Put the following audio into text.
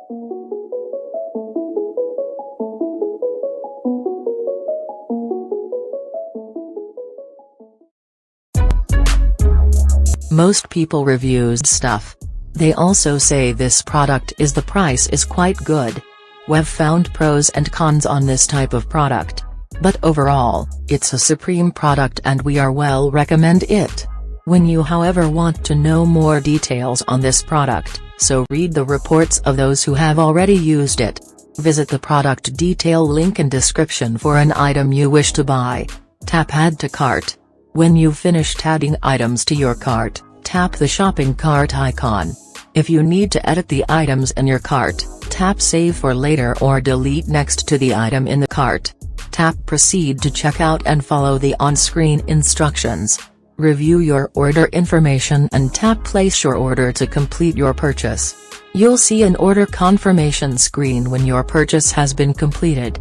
Most people reviews stuff. They also say this product is the price is quite good. We've found pros and cons on this type of product. But overall, it's a supreme product and we are well recommend it. When you however want to know more details on this product, so read the reports of those who have already used it. Visit the product detail link in description for an item you wish to buy. Tap add to cart. When you've finished adding items to your cart, tap the shopping cart icon. If you need to edit the items in your cart, tap save for later or delete next to the item in the cart. Tap proceed to checkout and follow the on-screen instructions. Review your order information and tap place your order to complete your purchase. You'll see an order confirmation screen when your purchase has been completed.